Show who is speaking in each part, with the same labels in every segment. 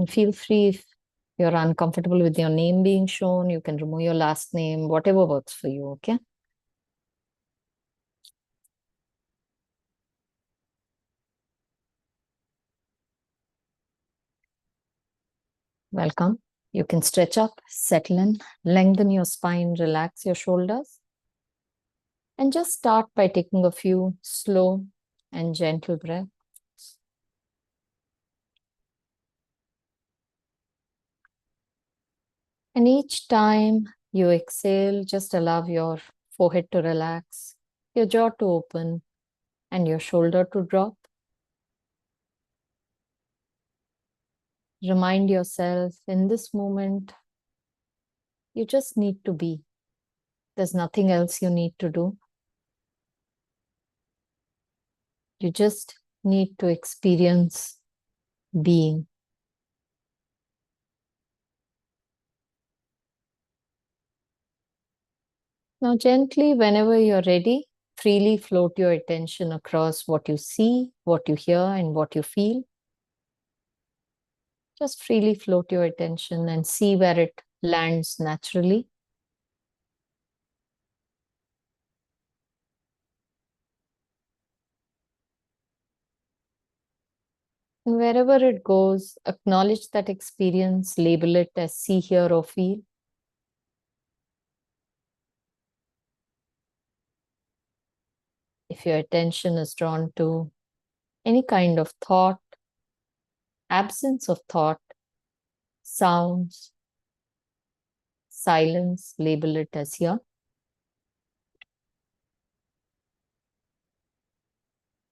Speaker 1: And feel free if you're uncomfortable with your name being shown, you can remove your last name, whatever works for you, okay? Welcome. You can stretch up, settle in, lengthen your spine, relax your shoulders. And just start by taking a few slow and gentle breaths. And each time you exhale, just allow your forehead to relax, your jaw to open, and your shoulder to drop. Remind yourself in this moment, you just need to be. There's nothing else you need to do. You just need to experience being. Now, gently, whenever you're ready, freely float your attention across what you see, what you hear, and what you feel. Just freely float your attention and see where it lands naturally. And wherever it goes, acknowledge that experience, label it as see, hear, or feel. If your attention is drawn to any kind of thought, absence of thought, sounds, silence, label it as here.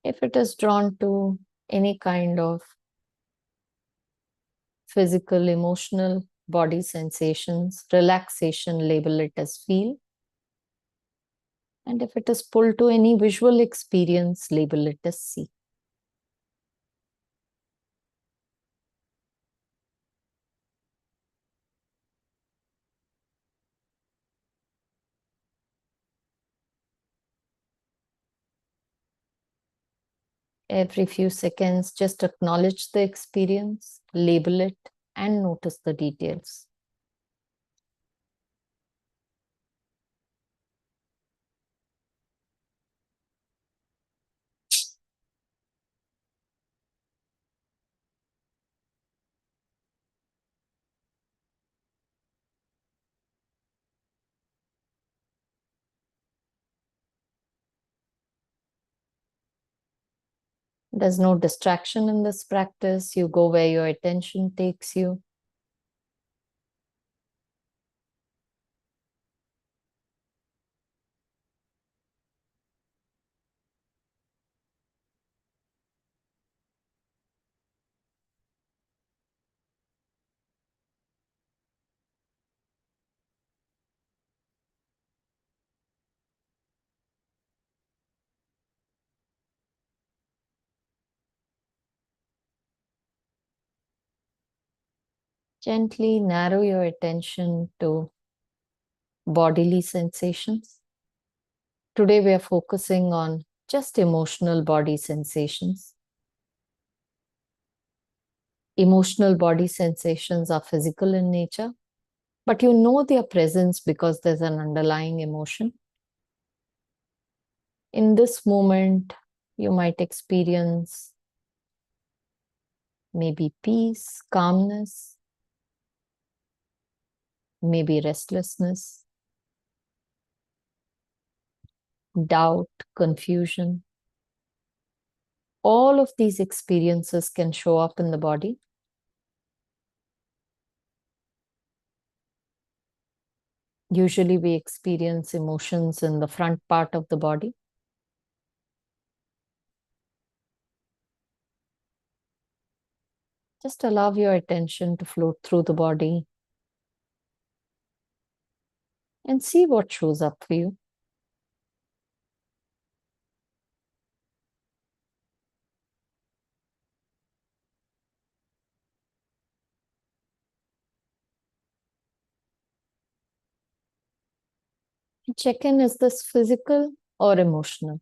Speaker 1: If it is drawn to any kind of physical, emotional, body sensations, relaxation, label it as feel. And if it is pulled to any visual experience, label it as see. Every few seconds, just acknowledge the experience, label it, and notice the details. There's no distraction in this practice. You go where your attention takes you. Gently narrow your attention to bodily sensations. Today we are focusing on just emotional body sensations. Emotional body sensations are physical in nature, but you know their presence because there's an underlying emotion. In this moment, you might experience maybe peace, calmness, maybe restlessness, doubt, confusion. All of these experiences can show up in the body. Usually we experience emotions in the front part of the body. Just allow your attention to float through the body and see what shows up for you. Check in, is this physical or emotional?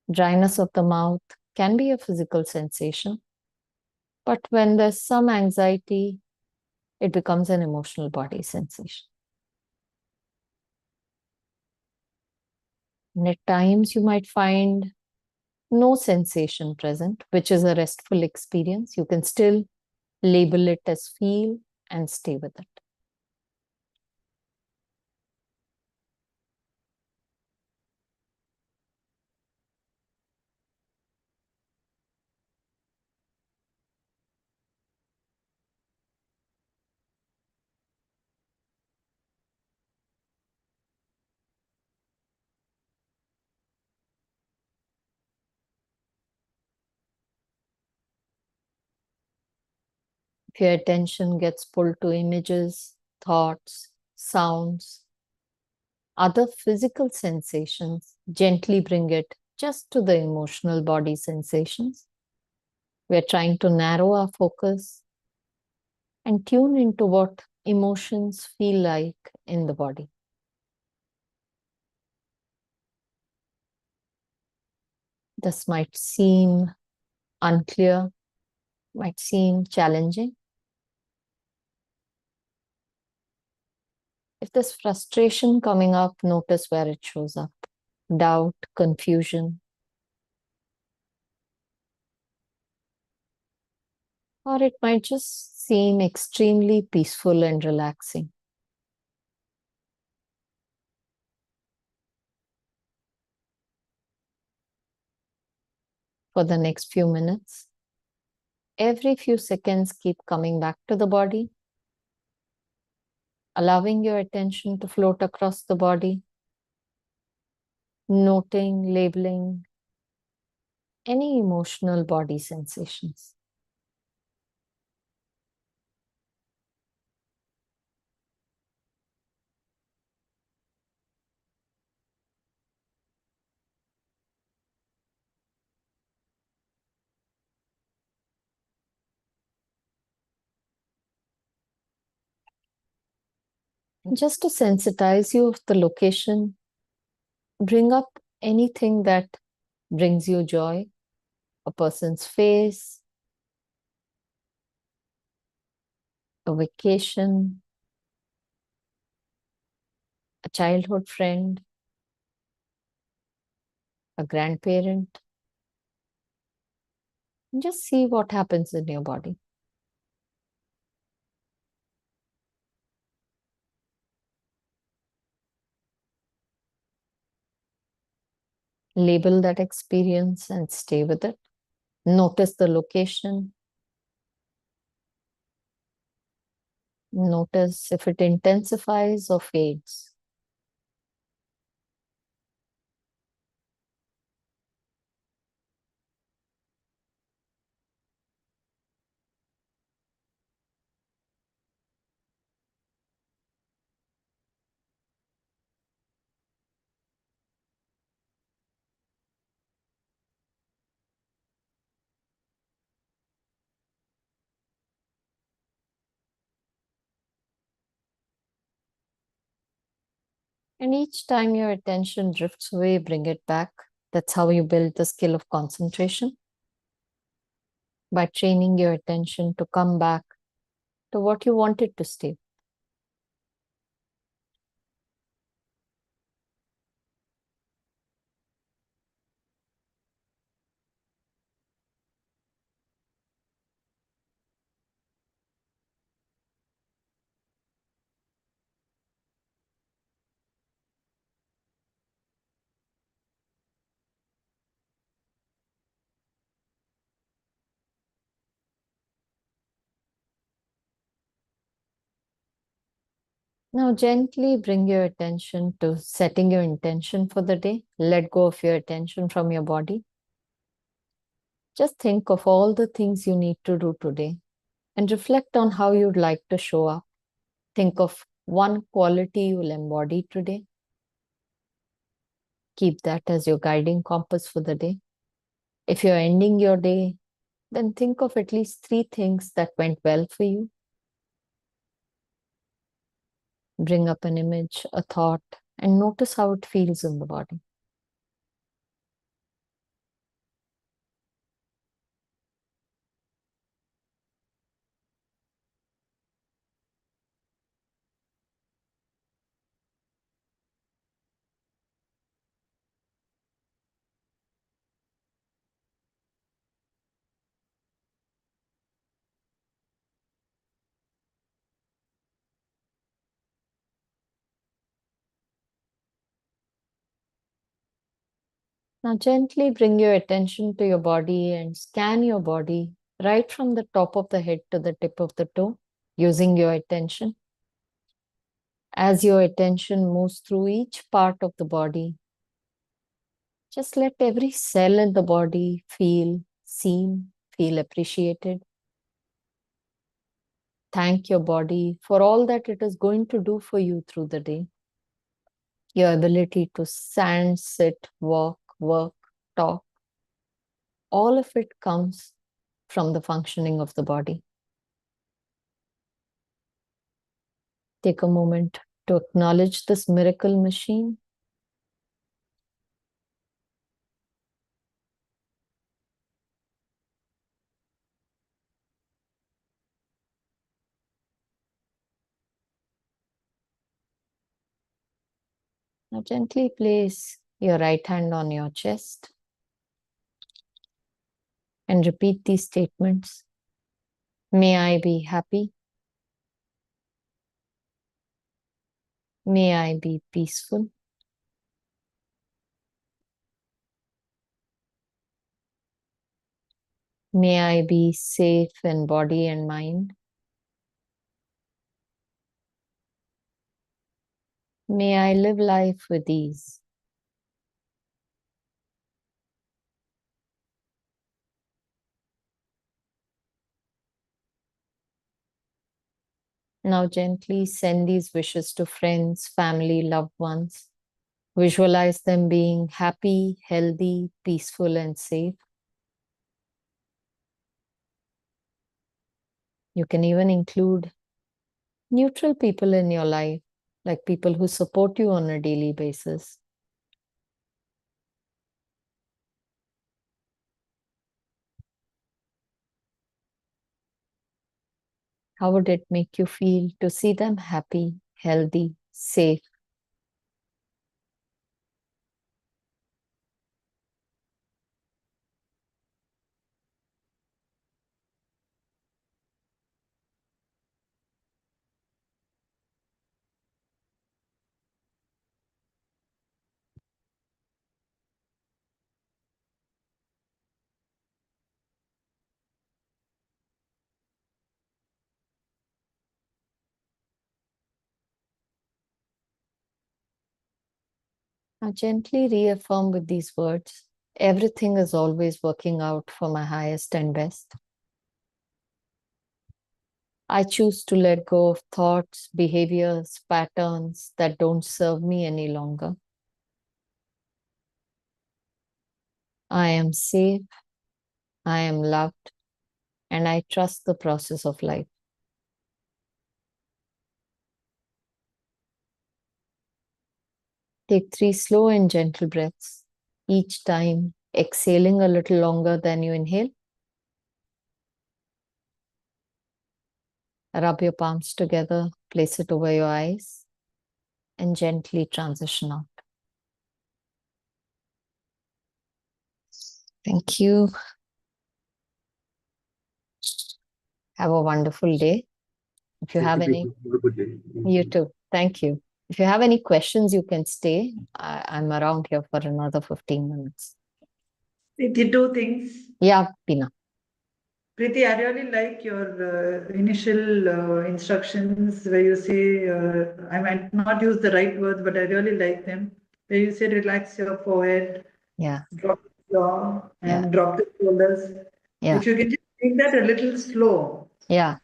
Speaker 1: Dryness of the mouth can be a physical sensation. But when there's some anxiety, it becomes an emotional body sensation. And at times you might find no sensation present, which is a restful experience. You can still label it as feel and stay with it. If your attention gets pulled to images, thoughts, sounds, other physical sensations, gently bring it just to the emotional body sensations. We're trying to narrow our focus and tune into what emotions feel like in the body. This might seem unclear, might seem challenging. If there's frustration coming up, notice where it shows up. Doubt, confusion, or it might just seem extremely peaceful and relaxing. For the next few minutes, every few seconds, keep coming back to the body, allowing your attention to float across the body, noting, labeling any emotional body sensations. Just to sensitize you of the location, bring up anything that brings you joy, a person's face, a vacation, a childhood friend, a grandparent. And just see what happens in your body. Label that experience and stay with it. Notice the location. Notice if it intensifies or fades. And each time your attention drifts away, bring it back. That's how you build the skill of concentration. By training your attention to come back to what you want it to stay. Now, gently bring your attention to setting your intention for the day. Let go of your attention from your body. Just think of all the things you need to do today and reflect on how you'd like to show up. Think of one quality you'll embody today. Keep that as your guiding compass for the day. If you're ending your day, then think of at least 3 things that went well for you. Bring up an image, a thought, and notice how it feels in the body. Now, gently bring your attention to your body and scan your body right from the top of the head to the tip of the toe using your attention. As your attention moves through each part of the body, just let every cell in the body feel seen, feel appreciated. Thank your body for all that it is going to do for you through the day. Your ability to stand, sit, walk, work, talk, all of it comes from the functioning of the body. Take a moment to acknowledge this miracle machine. Now gently place your right hand on your chest and repeat these statements. May I be happy. May I be peaceful. May I be safe in body and mind. May I live life with ease. Now gently send these wishes to friends, family, loved ones. Visualize them being happy, healthy, peaceful, and safe. You can even include neutral people in your life, like people who support you on a daily basis. How would it make you feel to see them happy, healthy, safe? Now gently reaffirm with these words, everything is always working out for my highest and best. I choose to let go of thoughts, behaviors, patterns that don't serve me any longer. I am safe, I am loved, and I trust the process of life. Take 3 slow and gentle breaths, each time exhaling a little longer than you inhale. Rub your palms together, place it over your eyes, and gently transition out. Thank you. Have a wonderful day. If you
Speaker 2: Thank
Speaker 1: have
Speaker 2: you,
Speaker 1: any,
Speaker 2: people. Have a good day.
Speaker 1: you too. Thank you. If you have any questions, you can stay. I'm around here for another 15 minutes.
Speaker 3: The two things.
Speaker 1: Yeah, Pina.
Speaker 3: Preeti, I really like your initial instructions where you say, I might not use the right words, but I really like them. Where you say, relax your forehead,
Speaker 1: Yeah,
Speaker 3: drop the jaw,
Speaker 1: yeah,
Speaker 3: and drop the shoulders.
Speaker 1: yeah,
Speaker 3: If you can just take that a little slow,
Speaker 1: yeah,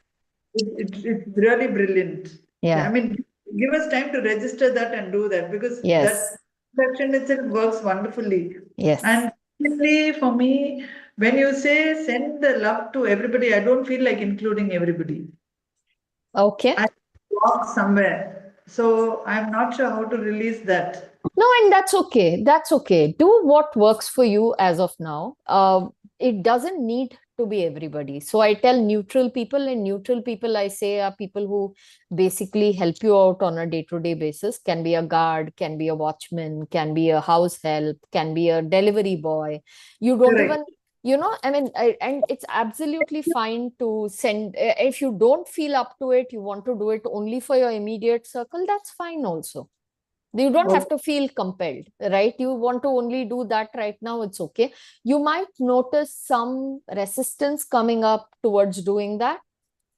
Speaker 3: it's really brilliant. I
Speaker 1: yeah.
Speaker 3: mean, give us time to register that and do that because
Speaker 1: Yes,
Speaker 3: that action itself works wonderfully.
Speaker 1: yes.
Speaker 3: And simply for me, when you say send the love to everybody, I don't feel like including everybody.
Speaker 1: Okay.
Speaker 3: I walk somewhere. So I'm not sure how to release that.
Speaker 1: No, and that's okay. That's okay. Do what works for you as of now. It doesn't need to be everybody. So I tell neutral people, and neutral people I say are people who basically help you out on a day-to-day basis. Can be a guard, can be a watchman, can be a house help, can be a delivery boy. You don't
Speaker 3: Correct.
Speaker 1: even, I mean, and it's absolutely fine to send. If you don't feel up to it, you want to do it only for your immediate circle, that's fine also. You don't have
Speaker 3: Okay.
Speaker 1: to feel compelled, right? You want to only do that right now, it's okay. You might notice some resistance coming up towards doing that.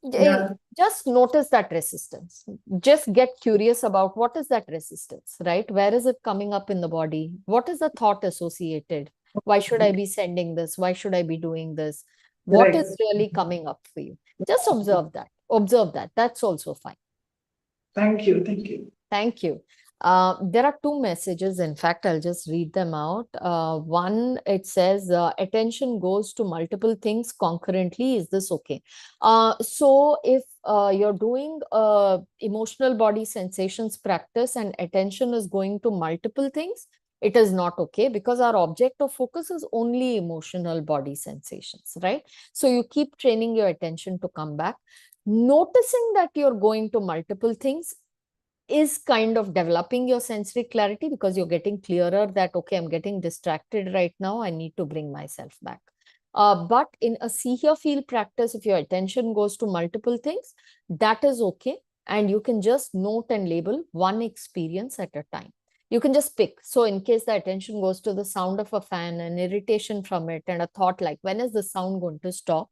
Speaker 3: Yeah.
Speaker 1: Just notice that resistance. Just get curious about what is that resistance, right? Where is it coming up in the body? What is the thought associated? Why should I be sending this? Why should I be doing this? What
Speaker 3: Right.
Speaker 1: is really coming up for you? Just observe that. Observe that. That's also fine.
Speaker 3: Thank you. Thank you.
Speaker 1: Thank you. There are two messages. In fact, I'll just read them out. One, it says, attention goes to multiple things concurrently. Is this okay? So if you're doing emotional body sensations practice and attention is going to multiple things, it is not okay, because our object of focus is only emotional body sensations, right? So you keep training your attention to come back. Noticing that you're going to multiple things is kind of developing your sensory clarity, because you're getting clearer that, okay, I'm getting distracted right now. I need to bring myself back. But in a see, hear, feel practice, if your attention goes to multiple things, that is okay. And you can just note and label one experience at a time. You can just pick. So in case the attention goes to the sound of a fan, an irritation from it, and a thought like, when is the sound going to stop?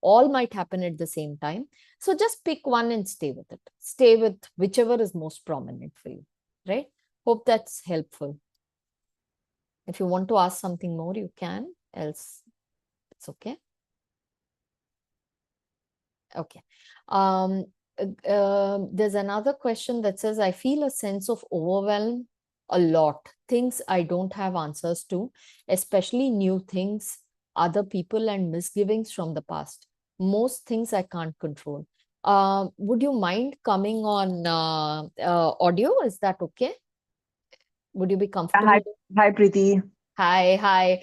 Speaker 1: All might happen at the same time. So just pick one and stay with it. Stay with whichever is most prominent for you, right? Hope that's helpful. If you want to ask something more, you can, else it's okay. Okay. Um, there's another question that says, I feel a sense of overwhelm a lot. Things I don't have answers to, especially new things, other people, and misgivings from the past. Most things I can't control. Would you mind coming on audio? Is that okay? Would you be
Speaker 2: Hi,
Speaker 1: comfortable?
Speaker 2: hi, Preeti.
Speaker 1: Hi, hi.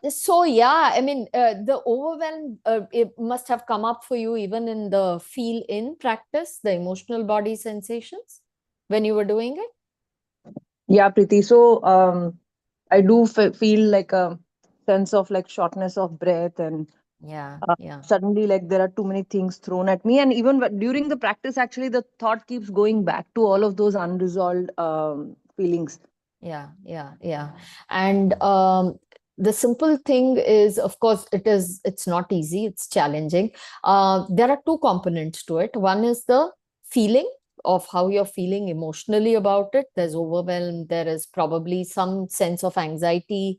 Speaker 1: So yeah, I mean, the overwhelm, it must have come up for you even in the feel in practice, the emotional body sensations when you were doing it.
Speaker 2: Yeah, Preeti. So, I do feel like a sense of like shortness of breath, and
Speaker 1: Yeah, yeah,
Speaker 2: suddenly, like there are too many things thrown at me. And even during the practice, actually, the thought keeps going back to all of those unresolved feelings.
Speaker 1: yeah. And the simple thing is, of course, it's not easy, it's challenging. There are two components to it. One is the feeling of how you're feeling emotionally about it. There's overwhelm, there is probably some sense of anxiety,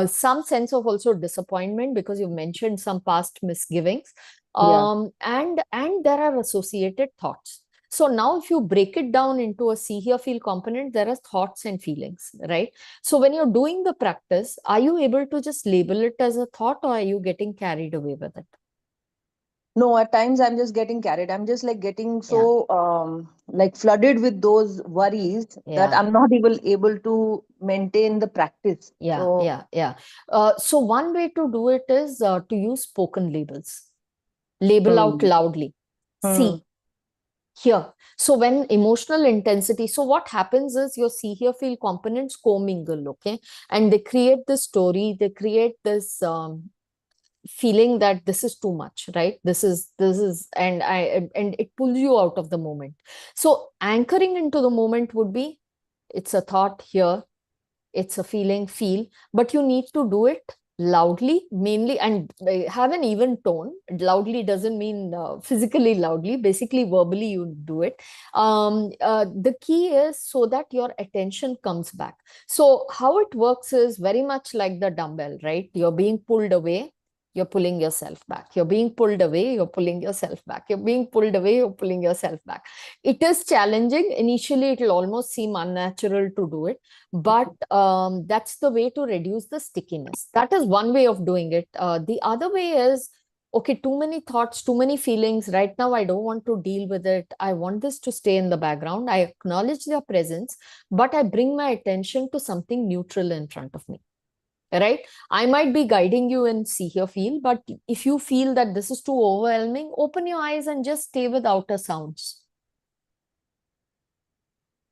Speaker 1: some sense of also disappointment, because you mentioned some past misgivings.
Speaker 2: Yeah.
Speaker 1: And there are associated thoughts. So now if you break it down into a see, hear, feel component, there are thoughts and feelings, right? So when you're doing the practice, are you able to just label it as a thought, or are you getting carried away with it?
Speaker 2: No, at times I'm just getting carried. I'm just like getting
Speaker 1: Yeah,
Speaker 2: so like flooded with those worries that
Speaker 1: yeah,
Speaker 2: I'm not able to maintain the practice. So,
Speaker 1: yeah. So one way to do it is to use spoken labels. Label out
Speaker 2: hmm,
Speaker 1: loudly.
Speaker 2: hmm,
Speaker 1: See, here. So when emotional intensity, so what happens is your see, hear, feel components commingle, okay? And they create this story, they create this feeling that this is too much, right? This is and it pulls you out of the moment. So anchoring into the moment would be, it's a thought here, it's a feeling, feel, but you need to do it loudly, mainly, and have an even tone. Loudly doesn't mean physically loudly, basically verbally you do it. The key is so that your attention comes back. So how it works is very much like the dumbbell, right? You're being pulled away, you're pulling yourself back. You're being pulled away, you're pulling yourself back. You're being pulled away, you're pulling yourself back. It is challenging. Initially, it will almost seem unnatural to do it, but that's the way to reduce the stickiness. That is one way of doing it. The other way is, okay, too many thoughts, too many feelings. Right now, I don't want to deal with it. I want this to stay in the background. I acknowledge their presence, but I bring my attention to something neutral in front of me. Right? I might be guiding you in see, hear, feel, but if you feel that this is too overwhelming, open your eyes and just stay with outer sounds.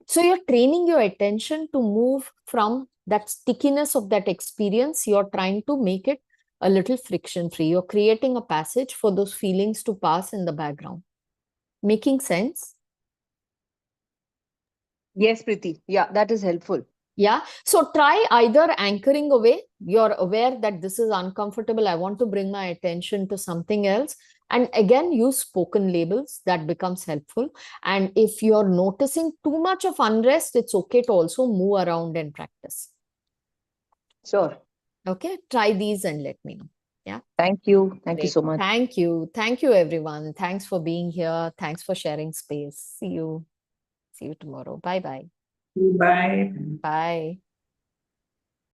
Speaker 1: So you're training your attention to move from that stickiness of that experience. You're trying to make it a little friction free. You're creating a passage for those feelings to pass in the background. Making sense?
Speaker 2: Yes, Preeti. Yeah, that is helpful.
Speaker 1: Yeah. So try either anchoring away. You're aware that this is uncomfortable. I want to bring my attention to something else. And again, use spoken labels. That becomes helpful. And if you're noticing too much of unrest, it's okay to also move around and practice.
Speaker 2: Sure.
Speaker 1: Okay. Try these and let me know. Yeah.
Speaker 2: Thank you. Thank you
Speaker 1: Great.
Speaker 2: so much.
Speaker 1: Thank you. Thank you, everyone. Thanks for being here. Thanks for sharing space. See you. See you tomorrow. Bye bye.
Speaker 3: Bye.
Speaker 1: Bye.